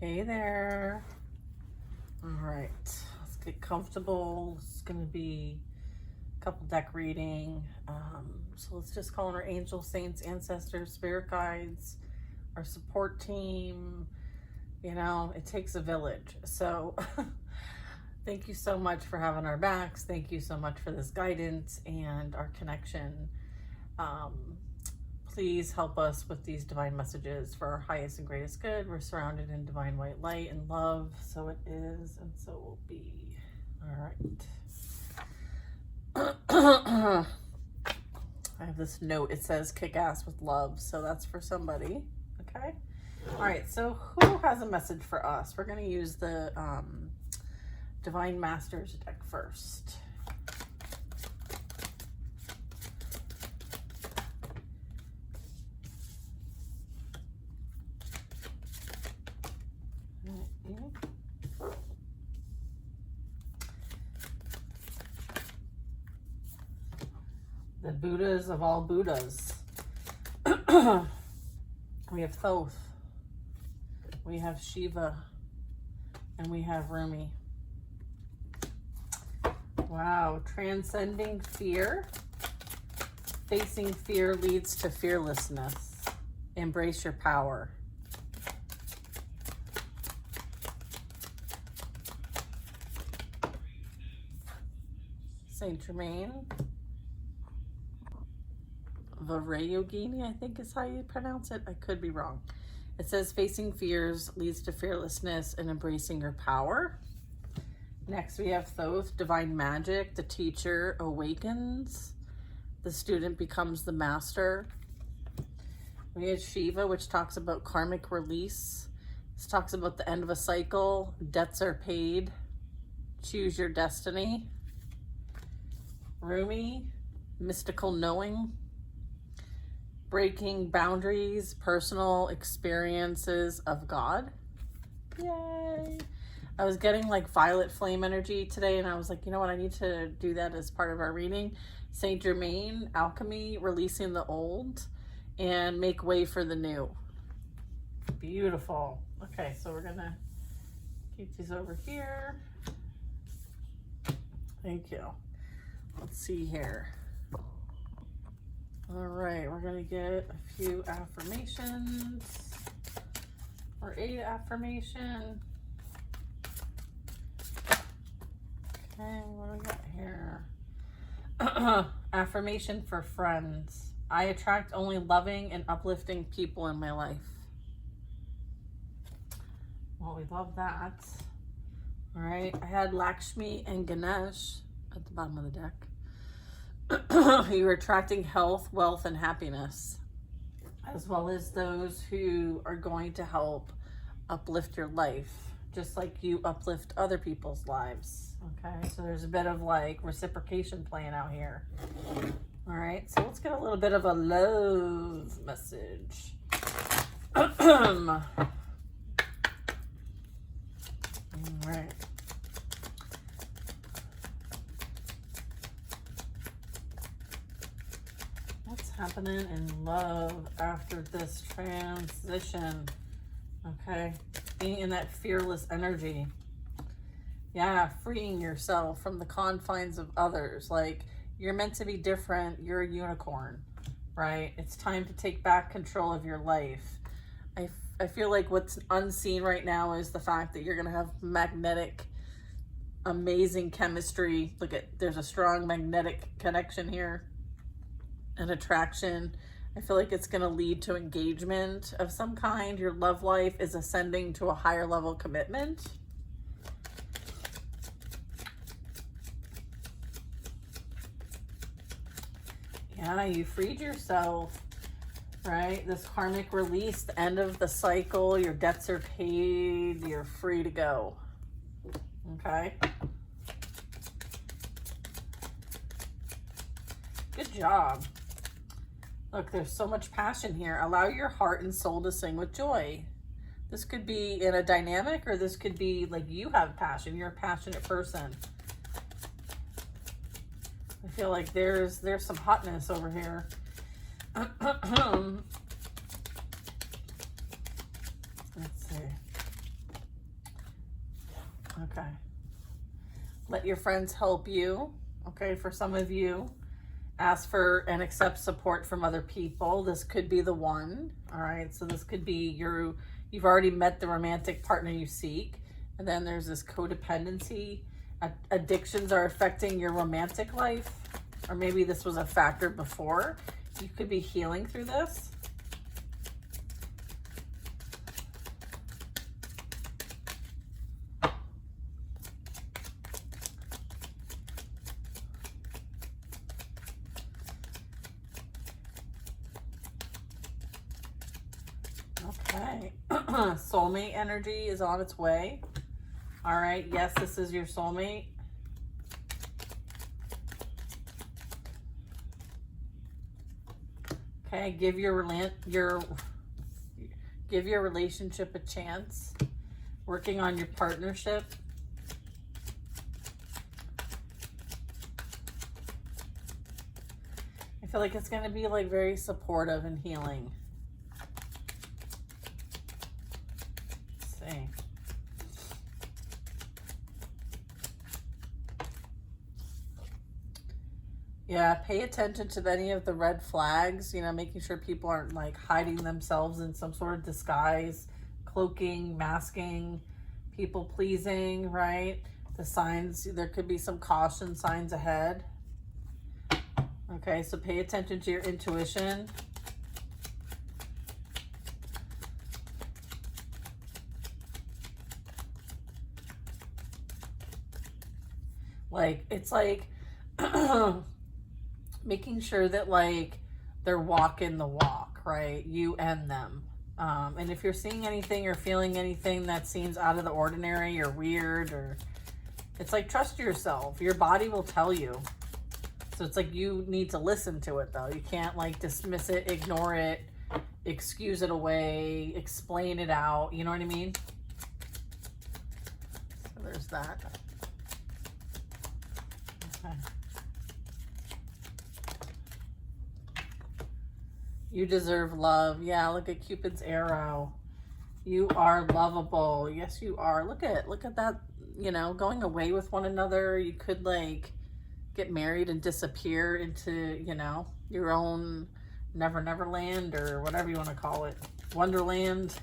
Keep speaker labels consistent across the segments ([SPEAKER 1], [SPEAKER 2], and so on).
[SPEAKER 1] Hey there. All right, let's get comfortable. It's going to be a couple deck reading. So let's just call on our angels, saints, ancestors, spirit guides, our support team. You know, it takes a village. So thank you so much for having our backs. Thank you so much for this guidance and our connection. Please help us with these divine messages for our highest and greatest good. We're surrounded in divine white light and love. So it is, and so will be. All right. I have this note. It says kick ass with love. So that's for somebody. Okay. All right. So who has a message for us? We're going to use the Divine Masters deck first. The Buddhas of all Buddhas. We have Thoth. We have Shiva. And we have Rumi. Wow. Transcending fear. Facing fear leads to fearlessness. Embrace your power. Saint Germain. Yogini, I think is how you pronounce it. I could be wrong. It says facing fears leads to fearlessness and embracing your power. Next we have Thoth, divine magic. The teacher awakens. The student becomes the master. We have Shiva, which talks about karmic release. This talks about the end of a cycle. Debts are paid. Choose your destiny. Rumi, mystical knowing. Breaking boundaries, personal experiences of God. Yay. I was getting like violet flame energy today, and I was like, you know what? I need to do that as part of our reading. Saint Germain, alchemy, releasing the old and make way for the new. Beautiful. Okay, so we're gonna keep these over here. Thank you. Let's see here. All right, we're gonna get a few affirmations or a affirmation. Okay, what do we got here? Affirmation for friends. I attract only loving and uplifting people in my life. Well, we love that. All right, I had Lakshmi and Ganesh at the bottom of the deck. You're attracting health, wealth, and happiness, as well as those who are going to help uplift your life, just like you uplift other people's lives. Okay, so there's a bit of like reciprocation playing out here. All right, so let's get a little bit of a love message. All right. What's happening in love after this transition? Okay, being in that fearless energy. Yeah, freeing yourself from the confines of others. Like, you're meant to be different. You're a unicorn, right? It's time to take back control of your life. I feel like what's unseen right now is the fact that you're going to have magnetic, amazing chemistry. Look at, there's a strong magnetic connection here. An attraction. I feel like it's going to lead to engagement of some kind. Your love life is ascending to a higher level commitment. Yeah, you freed yourself, right? This karmic release, the end of the cycle, your debts are paid, you're free to go. Okay. Good job. Look, there's so much passion here. Allow your heart and soul to sing with joy. This could be in a dynamic, or this could be like you have passion. You're a passionate person. I feel like there's some hotness over here. Let's see. Okay. Let your friends help you. Okay, for some of you, ask for and accept support from other people. This could be the one. All right, so this could be you've already met the romantic partner you seek. And then there's this codependency. Addictions are affecting your romantic life. Or maybe this was a factor before. You could be healing through this. Okay. Soulmate energy is on its way. All right. Yes, this is your soulmate. Okay. Give your relationship a chance. Working on your partnership. I feel like it's going to be like very supportive and healing. Yeah, pay attention to any of the red flags, you know, making sure people aren't like hiding themselves in some sort of disguise, cloaking, masking, people pleasing, right? The signs, there could be some caution signs ahead. Okay, so pay attention to your intuition. Like, it's like making sure that like they're walking the walk, right? You and them. And if you're seeing anything or feeling anything that seems out of the ordinary or weird, or it's like, trust yourself. Your body will tell you. So it's like you need to listen to it though. You can't like dismiss it, ignore it, excuse it away, explain it out. You know what I mean? So there's that. Okay. You deserve love. Yeah, look at Cupid's arrow. You are lovable. Yes, you are. Look at that, you know, going away with one another. You could like get married and disappear into, you know, your own Never Land or whatever you want to call it. Wonderland.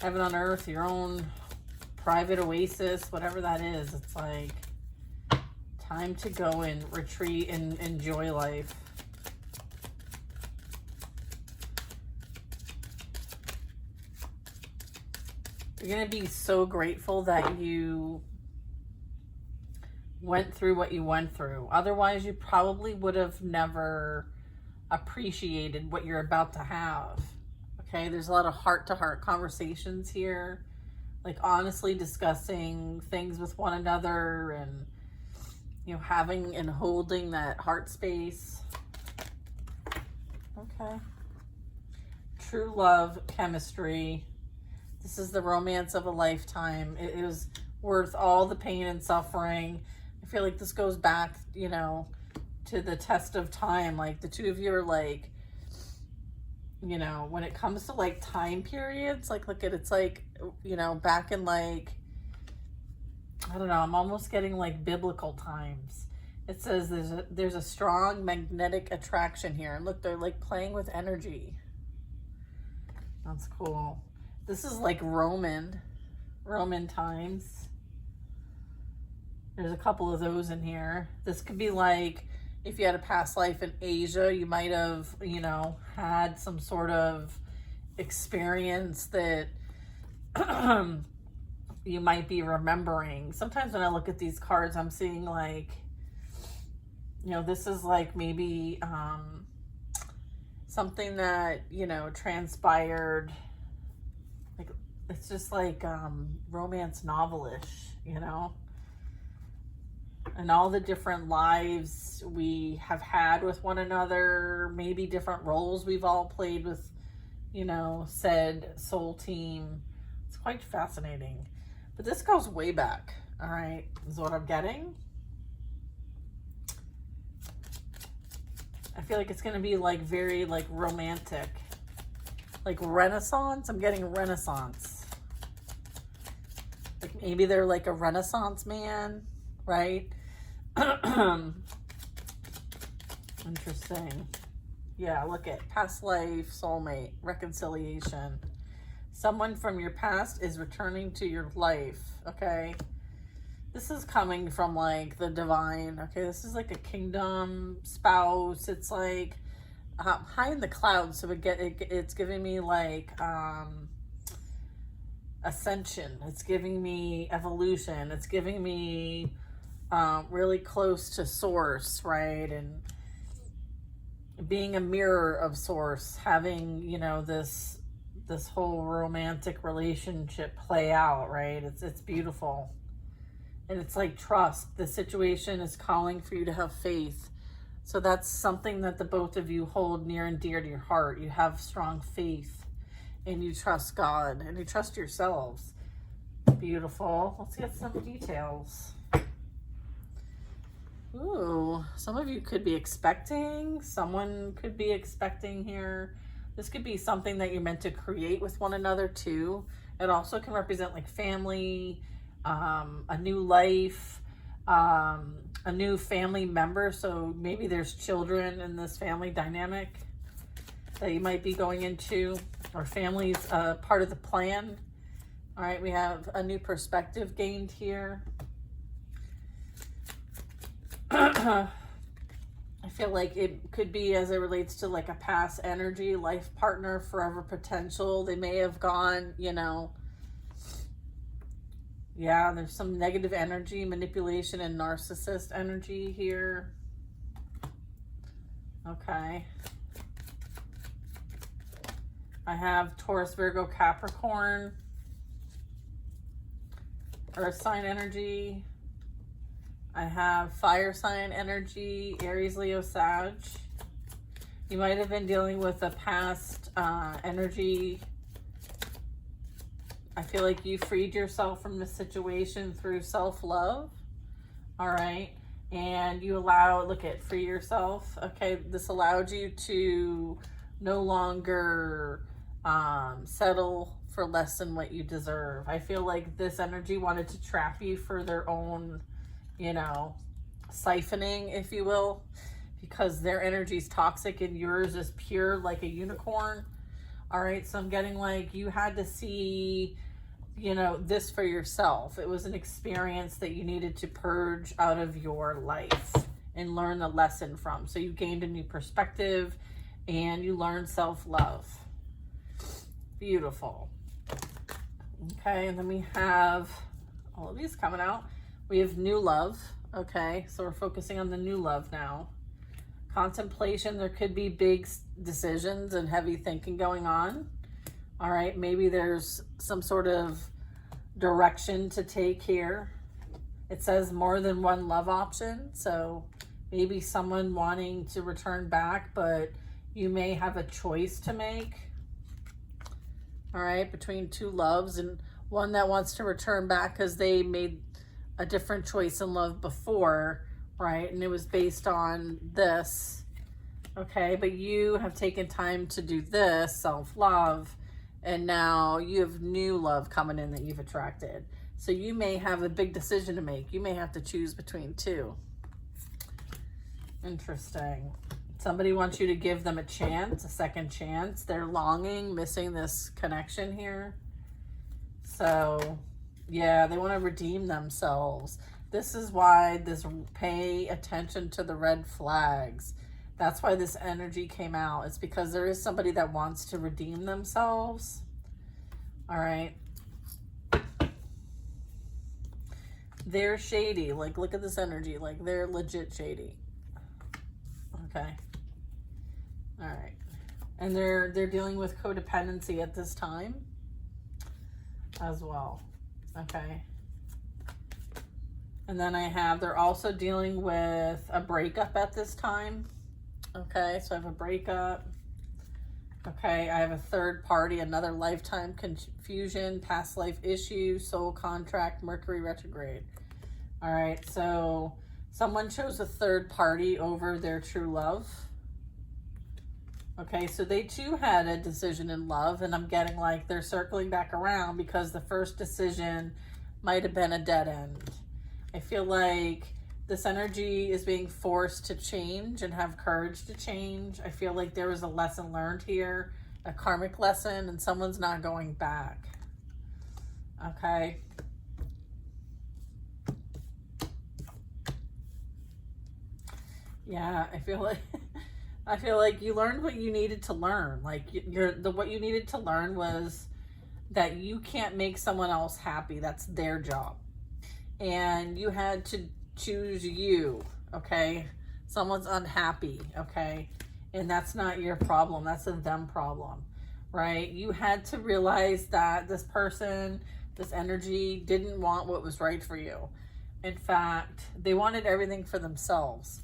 [SPEAKER 1] Heaven on earth, your own private oasis, whatever that is. It's like time to go and retreat and enjoy life. You're going to be so grateful that you went through what you went through. Otherwise, you probably would have never appreciated what you're about to have. Okay, there's a lot of heart-to-heart conversations here. Like honestly discussing things with one another and, you know, having and holding that heart space. Okay. True love, chemistry. This is the romance of a lifetime. It is worth all the pain and suffering. I feel like this goes back, you know, to the test of time. Like the two of you are like, you know, when it comes to like time periods, like look at, it's like, you know, back in like, I don't know, I'm almost getting like biblical times. It says there's a strong magnetic attraction here. And look, they're like playing with energy. That's cool. This is like Roman times. There's a couple of those in here. This could be like, if you had a past life in Asia, you might have, you know, had some sort of experience that you might be remembering. Sometimes when I look at these cards, I'm seeing like, you know, this is like maybe something that, you know, transpired. Like, it's just like romance novelish, you know? And all the different lives we have had with one another, maybe different roles we've all played with, you know, said soul team. It's quite fascinating. But this goes way back, all right, is what I'm getting. I feel like it's going to be like very like romantic, like Renaissance. I'm getting Renaissance. Like maybe they're like a Renaissance man, right? Interesting. Yeah, look at past life, soulmate, reconciliation. Someone from your past is returning to your life, okay? This is coming from like the divine, okay? This is like a kingdom spouse. It's like high in the clouds, so it's giving me like ascension. It's giving me evolution. It's giving me really close to source, right? And being a mirror of source, having, you know, this whole romantic relationship play out, right? It's beautiful. And it's like trust. The situation is calling for you to have faith. So that's something that the both of you hold near and dear to your heart. You have strong faith and you trust God and you trust yourselves. Beautiful. Let's get some details. Ooh, some of you could be expecting. Someone could be expecting here. This could be something that you're meant to create with one another too. It also can represent like family, a new life, a new family member. So maybe there's children in this family dynamic that you might be going into, or family's part of the plan. All right, we have a new perspective gained here. I feel like it could be as it relates to like a past energy, life partner, forever potential. They may have gone, you know, yeah, there's some negative energy, manipulation, and narcissist energy here. Okay. I have Taurus, Virgo, Capricorn, Earth sign energy. I have fire sign energy, Aries, Leo, Sag. You might have been dealing with a past energy. I feel like you freed yourself from the situation through self-love. All right. And you allow, look at, free yourself. Okay. This allowed you to no longer settle for less than what you deserve. I feel like this energy wanted to trap you for their own, you know, siphoning, if you will, because their energy is toxic and yours is pure like a unicorn. All right. So I'm getting like you had to see, you know, this for yourself. It was an experience that you needed to purge out of your life and learn the lesson from. So you gained a new perspective and you learned self-love. Beautiful. Okay, and then we have all of these coming out. We have new love. Okay, so we're focusing on the new love now. Contemplation, there could be big decisions and heavy thinking going on. All right, maybe there's some sort of direction to take here. It says more than one love option. So maybe someone wanting to return back, but you may have a choice to make. All right, between two loves, and one that wants to return back because they made a different choice in love before, right? And it was based on this. Okay, but you have taken time to do this, self-love, and now you have new love coming in that you've attracted. So you may have a big decision to make. You may have to choose between two. Interesting. Somebody wants you to give them a chance, a second chance. They're longing, missing this connection here. So, yeah, they want to redeem themselves. This is why this pay attention to the red flags. That's why this energy came out. It's because there is somebody that wants to redeem themselves. All right. They're shady. Like, look at this energy. Like, they're legit shady. Okay. All right. And they're dealing with codependency at this time as well. Okay. And then I have, they're also dealing with a breakup at this time. Okay, so I have a breakup. Okay, I have a third party, another lifetime confusion, past life issue, soul contract, Mercury retrograde. All right, so someone chose a third party over their true love. Okay, so they too had a decision in love, and I'm getting like they're circling back around because the first decision might have been a dead end. I feel like this energy is being forced to change and have courage to change. I feel like there was a lesson learned here, a karmic lesson, and someone's not going back. Okay. Yeah, I feel like you learned what you needed to learn. Like what you needed to learn was that you can't make someone else happy. That's their job. And you had to choose you, okay? Someone's unhappy, okay? And that's not your problem. That's a them problem, right? You had to realize that this person, this energy didn't want what was right for you. In fact, they wanted everything for themselves.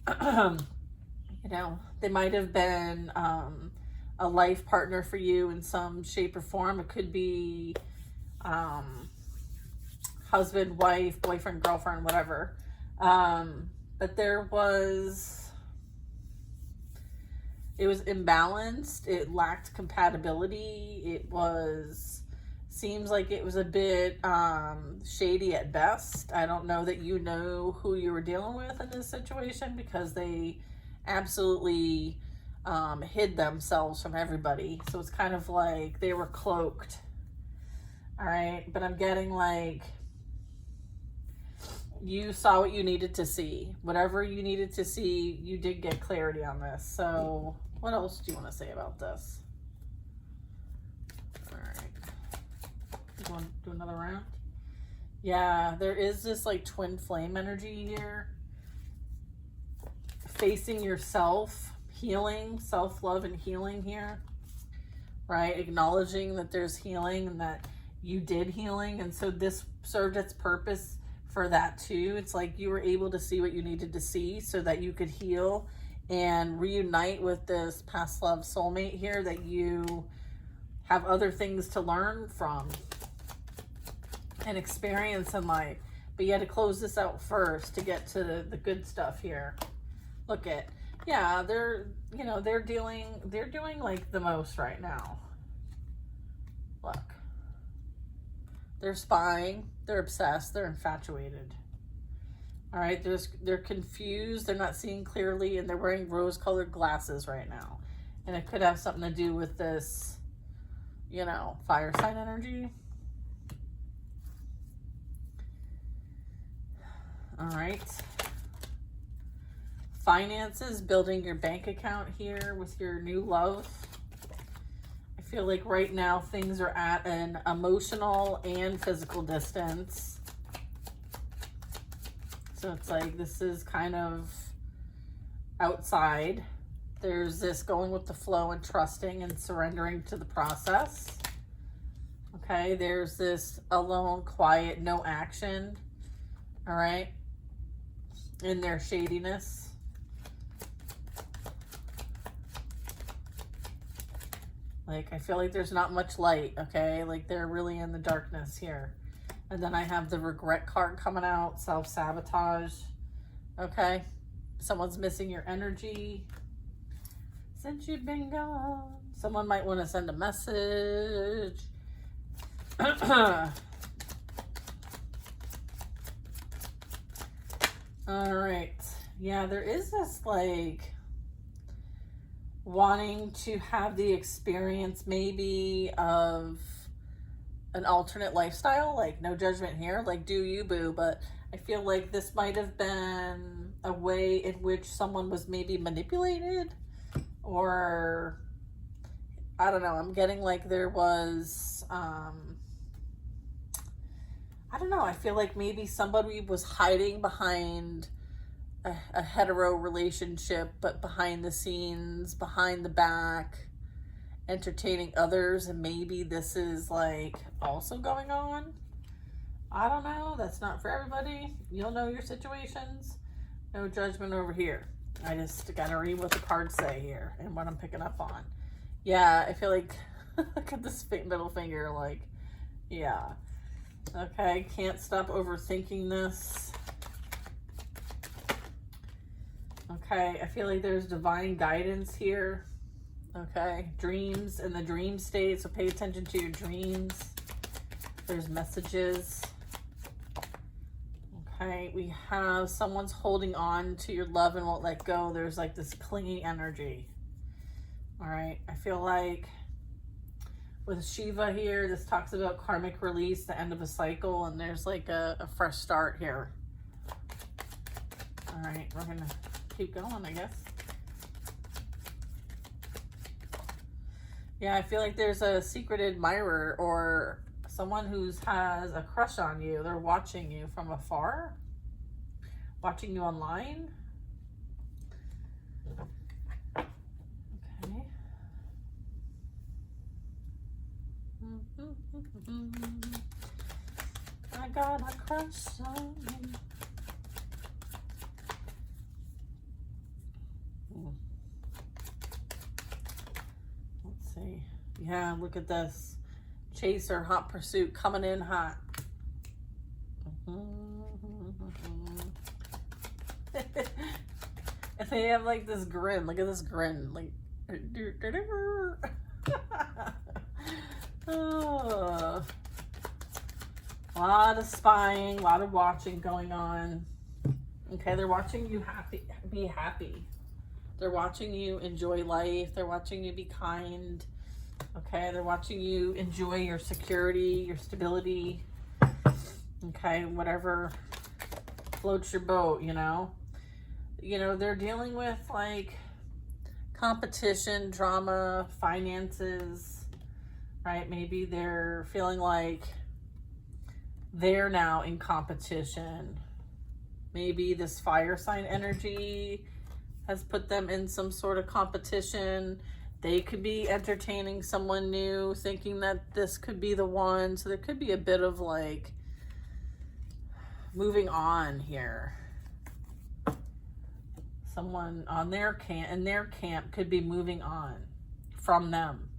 [SPEAKER 1] You know, they might have been a life partner for you in some shape or form. It could be husband, wife, boyfriend, girlfriend, whatever. But it was imbalanced. It lacked compatibility. Seems like it was a bit shady at best. I don't know that you know who you were dealing with in this situation, because they absolutely hid themselves from everybody. So it's kind of like they were cloaked. All right. But I'm getting like you saw what you needed to see. Whatever you needed to see, you did get clarity on this. So what else do you want to say about this? All right. You want to do another round? Yeah, there is this like twin flame energy here. Facing yourself, healing, self-love and healing here, right? Acknowledging that there's healing and that you did healing. And so this served its purpose for that too. It's like you were able to see what you needed to see so that you could heal and reunite with this past love soulmate here that you have other things to learn from and experience in life. But you had to close this out first to get to the good stuff here. Look at, yeah, they're doing like the most right now. Look. They're spying, they're obsessed, they're infatuated. All right, they're confused, they're not seeing clearly, and they're wearing rose-colored glasses right now. And it could have something to do with this, you know, fire sign energy. All right. Finances, building your bank account here with your new love. I feel like right now things are at an emotional and physical distance. So it's like this is kind of outside. There's this going with the flow and trusting and surrendering to the process. Okay, there's this alone, quiet, no action. All right, in their shadiness. Like, I feel like there's not much light, okay? Like, they're really in the darkness here. And then I have the regret card coming out, self-sabotage, okay? Someone's missing your energy since you've been gone. Someone might want to send a message. All right. Yeah, there is this, like, wanting to have the experience maybe of an alternate lifestyle, like no judgment here, like do you boo, but I feel like this might have been a way in which someone was maybe manipulated, or I don't know, I'm getting like there was I don't know, I feel like maybe somebody was hiding behind a hetero relationship, but behind the scenes, behind the back, entertaining others, and maybe this is like also going on. I don't know. That's not for everybody. You'll know your situations. No judgment over here. I just gotta read what the cards say here and what I'm picking up on. Yeah, I feel like look at this middle finger, like, yeah. Okay, can't stop overthinking this. Okay, I feel like there's divine guidance here. Okay, dreams in the dream state, so pay attention to your dreams. There's messages. Okay, we have someone's holding on to your love and won't let go. There's like this clingy energy. All right, I feel like with Shiva here, this talks about karmic release, the end of a cycle, and there's like a fresh start here. All right, we're gonna keep going, I guess. Yeah, I feel like there's a secret admirer or someone who has a crush on you. They're watching you from afar, watching you online. Okay. I got a crush on you. Let's see. Yeah, look at this. Chaser, hot pursuit, coming in hot. And they have like this grin. Look at this grin. Like, oh. A lot of spying, a lot of watching going on. Okay, they're watching you be happy. They're watching you enjoy life. They're watching you be kind. Okay, they're watching you enjoy your security, your stability. Okay, whatever floats your boat, you know. You know, they're dealing with like competition, drama, finances, right? Maybe they're feeling like they're now in competition. Maybe this fire sign energy has put them in some sort of competition. They could be entertaining someone new, thinking that this could be the one. So there could be a bit of like moving on here. Someone on their camp, in their camp, could be moving on from them.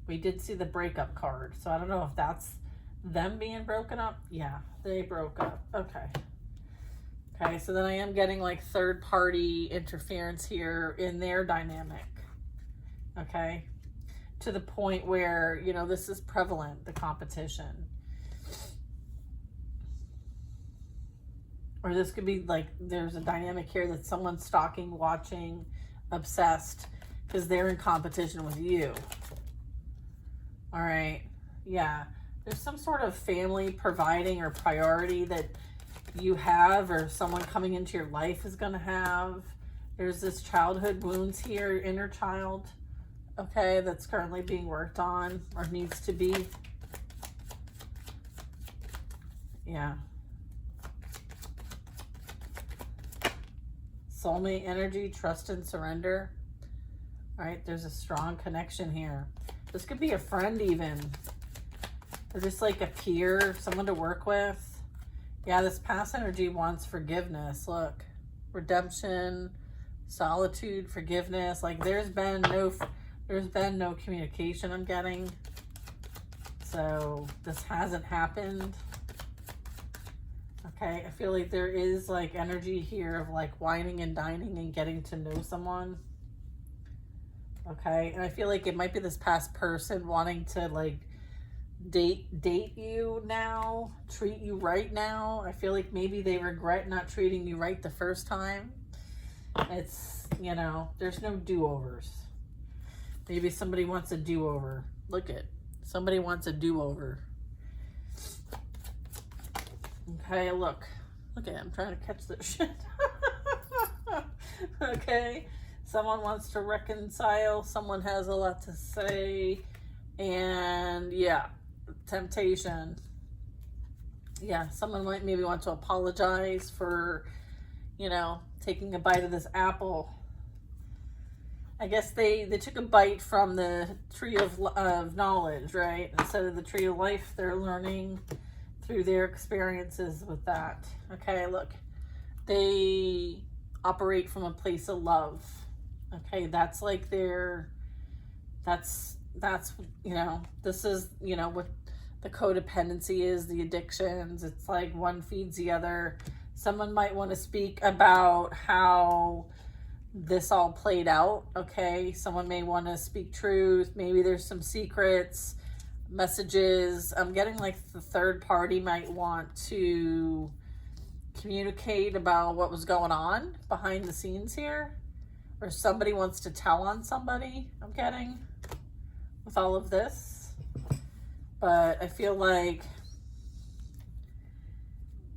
[SPEAKER 1] We did see the breakup card, so I don't know if that's them being broken up. Yeah, they broke up. Okay. Okay, so then I am getting like third party interference here in their dynamic. Okay, to the point where, you know, this is prevalent, the competition. Or this could be like, there's a dynamic here that someone's stalking, watching, obsessed, because they're in competition with you. All right, yeah. There's some sort of family providing or priority that you have, or someone coming into your life is going to have. There's this childhood wounds here, inner child, okay, that's currently being worked on or needs to be. Yeah. Soulmate energy, trust and surrender. All right, there's a strong connection here. This could be a friend even. Or just like a peer, someone to work with. Yeah, this past energy wants forgiveness. Look, redemption, solitude, forgiveness. Like there's been no communication I'm getting. So this hasn't happened. Okay, I feel like there is like energy here of like whining and dining and getting to know someone. Okay, and I feel like it might be this past person wanting to like date you now, treat you right now. I feel like maybe they regret not treating you right the first time. It's, you know, there's no do-overs. Maybe somebody wants a do-over. Look at, somebody wants a do-over. Okay, look at it. I'm trying to catch this shit. Okay, someone wants to reconcile. Someone has a lot to say. And yeah, temptation. Yeah, someone might maybe want to apologize for, you know, taking a bite of this apple. I guess they took a bite from the tree of knowledge, right? Instead of the tree of life, they're learning through their experiences with that. Okay, look, they operate from a place of love. Okay, that's like that's, you know, this is, you know, what the codependency is, the addictions. It's like one feeds the other. Someone might want to speak about how this all played out. Okay, someone may want to speak truth. Maybe there's some secrets, messages. I'm getting like the third party might want to communicate about what was going on behind the scenes here, or somebody wants to tell on somebody, I'm getting, with all of this. But I feel like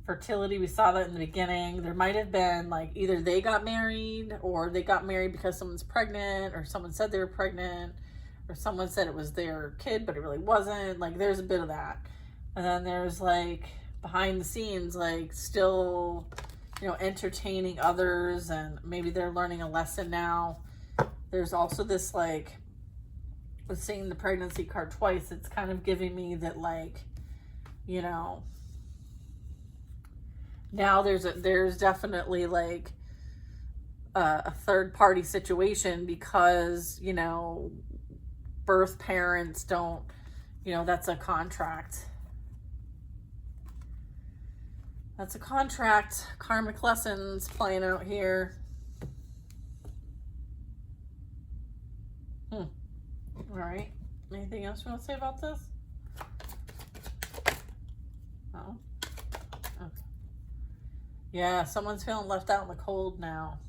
[SPEAKER 1] fertility, we saw that in the beginning. There might have been like either they got married, or they got married because someone's pregnant, or someone said they were pregnant, or someone said it was their kid but it really wasn't. Like there's a bit of that. And then there's like behind the scenes, like still, you know, entertaining others, and maybe they're learning a lesson now. There's also this, like, with seeing the pregnancy card twice, it's kind of giving me that, like, you know, now there's definitely like a third party situation, because, you know, birth parents don't, you know, that's a contract. That's a contract. Karmic lessons playing out here. All right. Anything else you want to say about this? No? Okay. Yeah, someone's feeling left out in the cold now.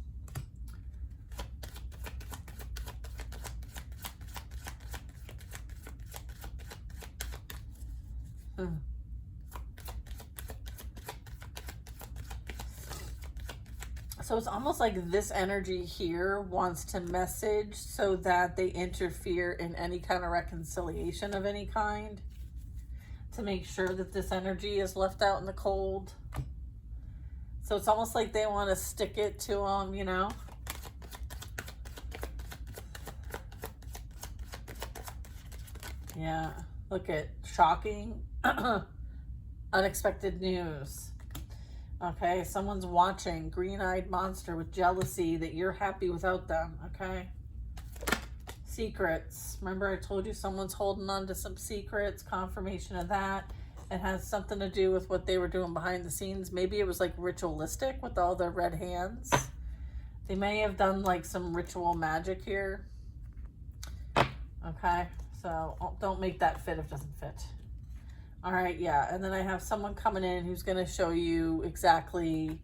[SPEAKER 1] So it's almost like this energy here wants to message so that they interfere in any kind of reconciliation of any kind, to make sure that this energy is left out in the cold. So it's almost like they want to stick it to them, you know? Yeah, look at shocking, unexpected news. Okay, someone's watching, green-eyed monster with jealousy that you're happy without them, okay? Secrets. Remember I told you someone's holding on to some secrets, confirmation of that. It has something to do with what they were doing behind the scenes. Maybe it was like ritualistic with all their red hands. They may have done like some ritual magic here. Okay, so don't make that fit if it doesn't fit. All right, yeah, and then I have someone coming in who's going to show you exactly,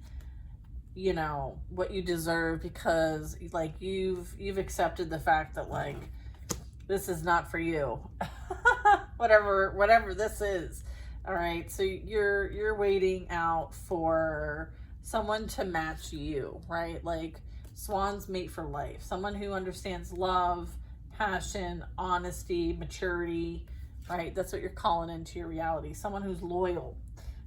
[SPEAKER 1] you know, what you deserve, because like you've accepted the fact that like this is not for you. whatever this is. All right, so you're waiting out for someone to match you, right? Like swans mate for life. Someone who understands love, passion, honesty, maturity. Right? That's what you're calling into your reality. Someone who's loyal.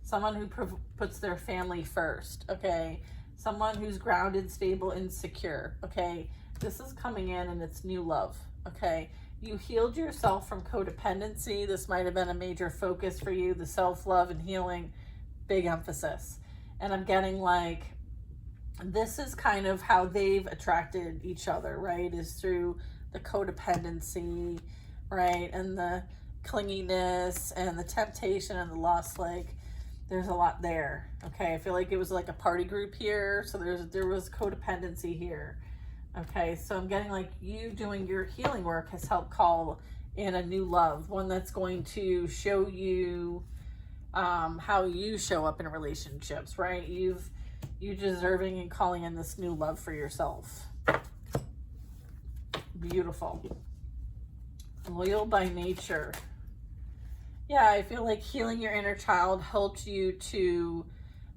[SPEAKER 1] Someone who puts their family first. Okay? Someone who's grounded, stable, and secure. Okay? This is coming in and it's new love. Okay? You healed yourself from codependency. This might have been a major focus for you. The self-love and healing. Big emphasis. And I'm getting like, this is kind of how they've attracted each other, right? Is through the codependency, right? And the clinginess and the temptation and the lust. Like there's a lot there. Okay, I feel like it was like a party group here, so there was codependency here. Okay, so I'm getting like you doing your healing work has helped call in a new love, one that's going to show you how you show up in relationships, right? You deserving and calling in this new love for yourself. Beautiful. Loyal by nature. Yeah, I feel like healing your inner child helped you to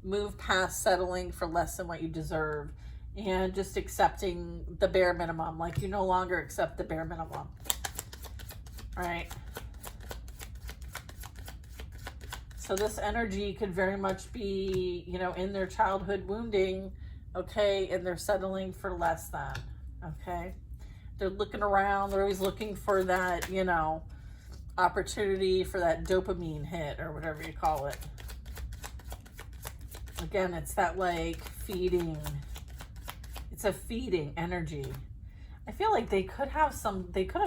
[SPEAKER 1] move past settling for less than what you deserve and just accepting the bare minimum. Like you no longer accept the bare minimum. All right. So this energy could very much be, you know, in their childhood wounding, okay, and they're settling for less than, okay? They're looking around, they're always looking for that, you know, opportunity for that dopamine hit or whatever you call it. Again, it's that like feeding. It's a feeding energy. I feel like they could have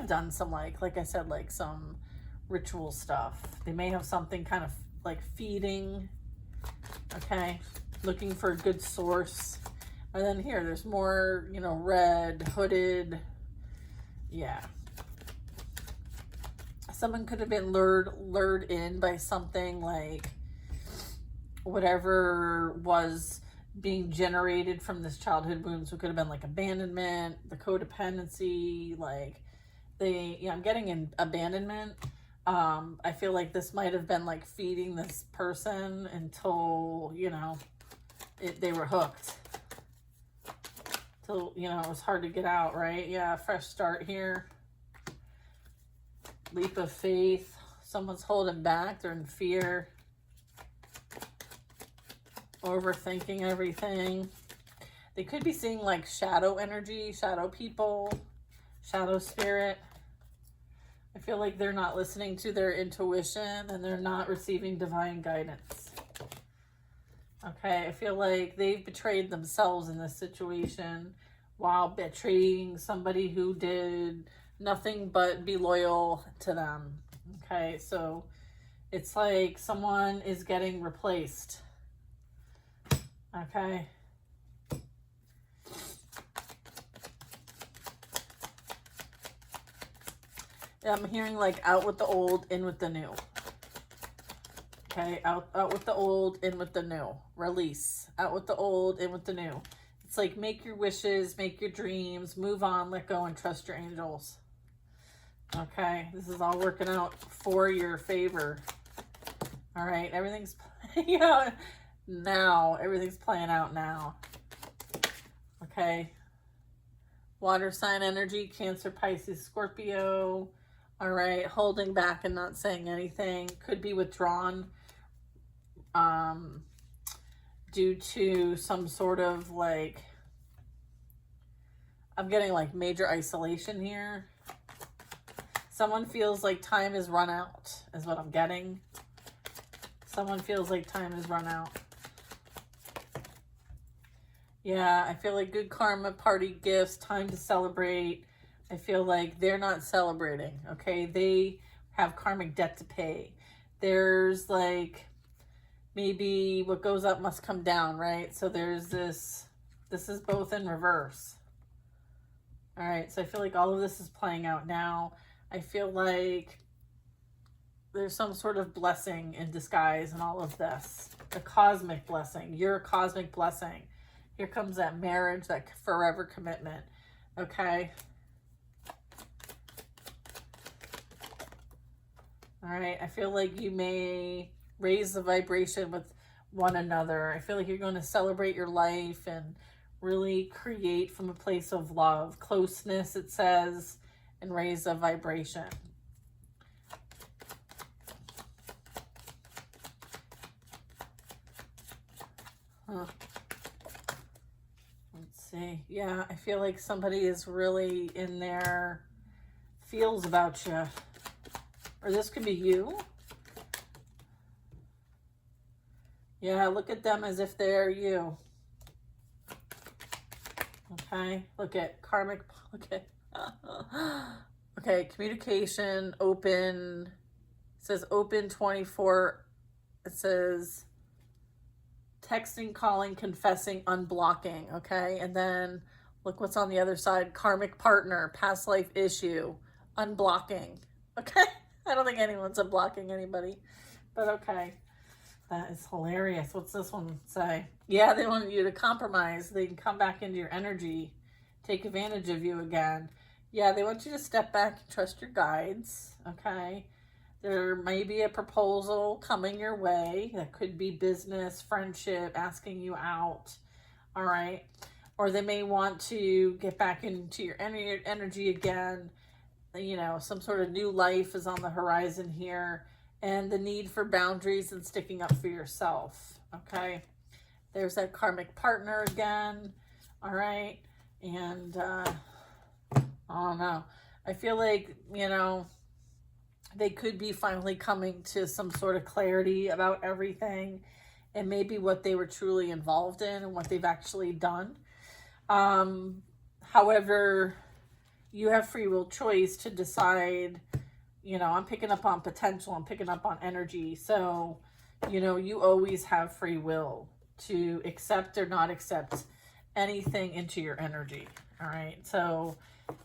[SPEAKER 1] done some like I said, like some ritual stuff. They may have something kind of like feeding, okay? Looking for a good source. And then here, there's more, you know, red, hooded. Yeah. Someone could have been lured in by something like whatever was being generated from this childhood wound. So it could have been like abandonment, the codependency, like I'm getting an abandonment. I feel like this might have been like feeding this person until, they were hooked. Till, it was hard to get out, right? Yeah, fresh start here. Leap of faith. Someone's holding back. They're in fear. Overthinking everything. They could be seeing like shadow energy, shadow people, shadow spirit. I feel like they're not listening to their intuition and they're not receiving divine guidance. Okay, I feel like they've betrayed themselves in this situation while betraying somebody who did nothing but be loyal to them. Okay, so it's like someone is getting replaced. Okay. I'm hearing like out with the old, in with the new. Okay, out with the old, in with the new. Release. Out with the old, in with the new. It's like make your wishes, make your dreams, move on, let go, and trust your angels. Okay, this is all working out for your favor. All right, everything's now. Everything's playing out now. Okay. Water sign energy, Cancer, Pisces, Scorpio. All right, holding back and not saying anything. Could be withdrawn due to some sort of like, I'm getting like major isolation here. Someone feels like time is run out, is what I'm getting. Someone feels like time is run out. Yeah, I feel like good karma, party gifts, time to celebrate. I feel like they're not celebrating, okay? They have karmic debt to pay. There's like, maybe what goes up must come down, right? So there's this is both in reverse. All right, so I feel like all of this is playing out now. I feel like there's some sort of blessing in disguise in all of this. A cosmic blessing. You're a cosmic blessing. Here comes that marriage, that forever commitment. Okay. All right. I feel like you may raise the vibration with one another. I feel like you're going to celebrate your life and really create from a place of love, closeness, it says, and raise the vibration. Huh. Let's see. Yeah, I feel like somebody is really in their feels about you. Or this could be you. Yeah, look at them as if they're you. Okay, look at karmic, look at, okay, communication, open, it says open 24, it says texting, calling, confessing, unblocking, okay? And then look what's on the other side, karmic partner, past life issue, unblocking, okay? I don't think anyone's unblocking anybody, but okay. That is hilarious. What's this one say? Yeah, they want you to compromise. They can come back into your energy, take advantage of you again. Yeah, they want you to step back and trust your guides, okay? There may be a proposal coming your way. That could be business, friendship, asking you out, all right? Or they may want to get back into your energy again. You know, some sort of new life is on the horizon here. And the need for boundaries and sticking up for yourself, okay? There's that karmic partner again, all right? And, I don't know. I feel like, you know, they could be finally coming to some sort of clarity about everything and maybe what they were truly involved in and what they've actually done. However, you have free will choice to decide. You know, I'm picking up on potential. I'm picking up on energy. So, you know, you always have free will to accept or not accept anything into your energy. All right. So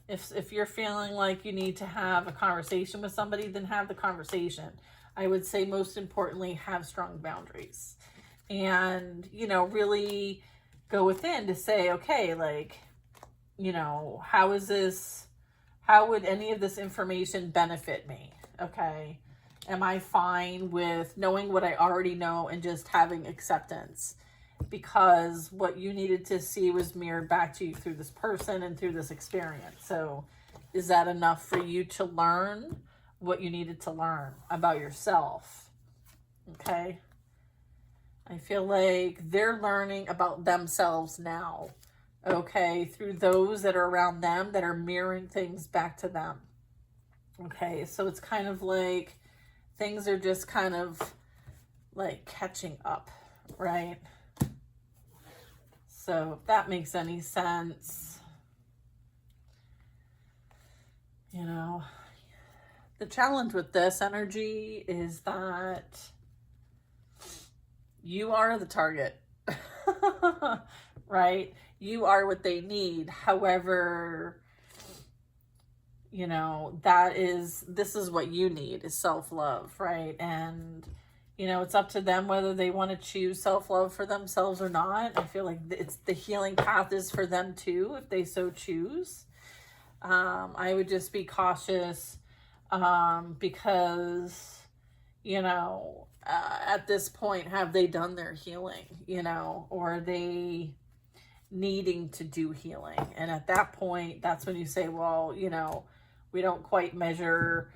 [SPEAKER 1] if you're feeling like you need to have a conversation with somebody, then have the conversation. I would say most importantly, have strong boundaries. and, you know, really go within to say, okay, like, you know, how would any of this information benefit me? Okay. Am I fine with knowing what I already know and just having acceptance? Because what you needed to see was mirrored back to you through this person and through this experience. So is that enough for you to learn what you needed to learn about yourself? Okay. I feel like they're learning about themselves now. Okay. Through those that are around them that are mirroring things back to them. Okay. So it's kind of like things are just kind of like catching up, right? So if that makes any sense, you know, the challenge with this energy is that you are the target, right? You are what they need. However, you know, this is what you need is self-love, right? And, you know, it's up to them whether they want to choose self-love for themselves or not. I feel like it's the healing path is for them too, if they so choose. I would just be cautious, because, you know, at this point, have they done their healing, you know, or are they needing to do healing? And at that point, that's when you say, well, you know, we don't quite measure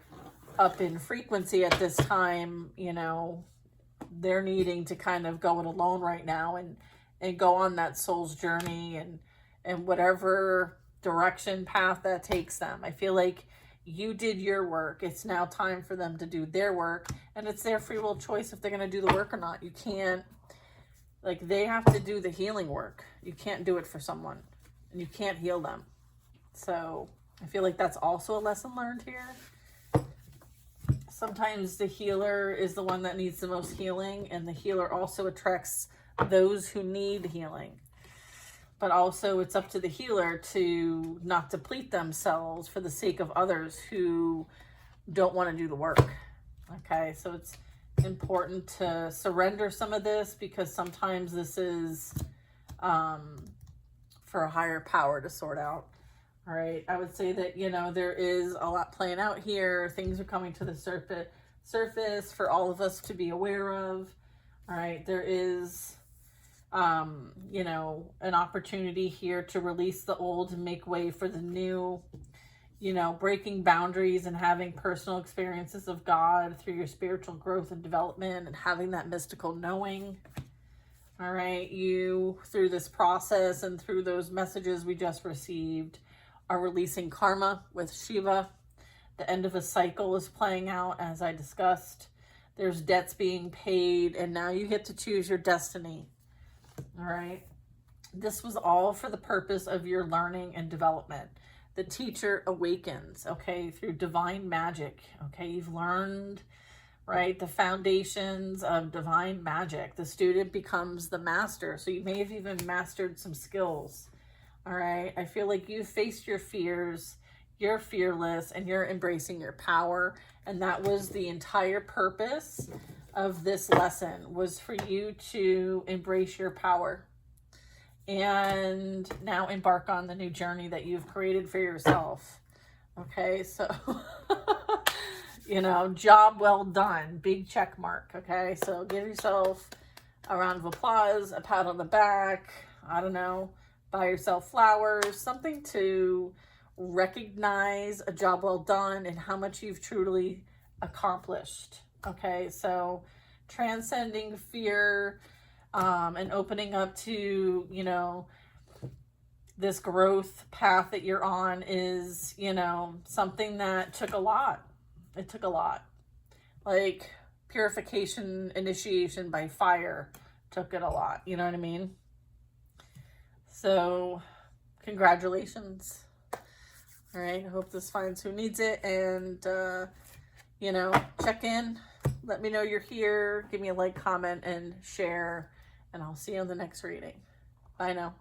[SPEAKER 1] up in frequency at this time, you know, they're needing to kind of go it alone right now and go on that soul's journey and whatever direction path that takes them. I feel like you did your work. It's now time for them to do their work, and it's their free will choice if they're going to do the work or not. You can't, like, they have to do the healing work. You can't do it for someone, and you can't heal them. So I feel like that's also a lesson learned here. Sometimes the healer is the one that needs the most healing, and the healer also attracts those who need healing. But also it's up to the healer to not deplete themselves for the sake of others who don't want to do the work. Okay, so it's important to surrender some of this, because sometimes this is for a higher power to sort out. All right, I would say that, you know, there is a lot playing out here. Things are coming to the surface for all of us to be aware of. All right, there is, you know, an opportunity here to release the old and make way for the new, you know, breaking boundaries and having personal experiences of God through your spiritual growth and development and having that mystical knowing. All right, you, through this process and through those messages we just received, are releasing karma with Shiva. The end of a cycle is playing out, as I discussed. There's debts being paid, and now you get to choose your destiny. All right. This was all for the purpose of your learning and development. The teacher awakens, okay, through divine magic. Okay, you've learned, right, the foundations of divine magic. The student becomes the master. So you may have even mastered some skills. All right. I feel like you faced your fears, you're fearless, and you're embracing your power. And that was the entire purpose of this lesson, was for you to embrace your power and now embark on the new journey that you've created for yourself. Okay. So, you know, job well done, big check mark. Okay. So give yourself a round of applause, a pat on the back. I don't know. Buy yourself flowers, something to recognize a job well done and how much you've truly accomplished. Okay, so transcending fear and opening up to, you know, this growth path that you're on is, you know, something that took a lot. It took a lot. Like purification, initiation by fire took it a lot. You know what I mean? So, congratulations. All right, I hope this finds who needs it. And, you know, check in. Let me know you're here. Give me a like, comment, and share. And I'll see you on the next reading. Bye now.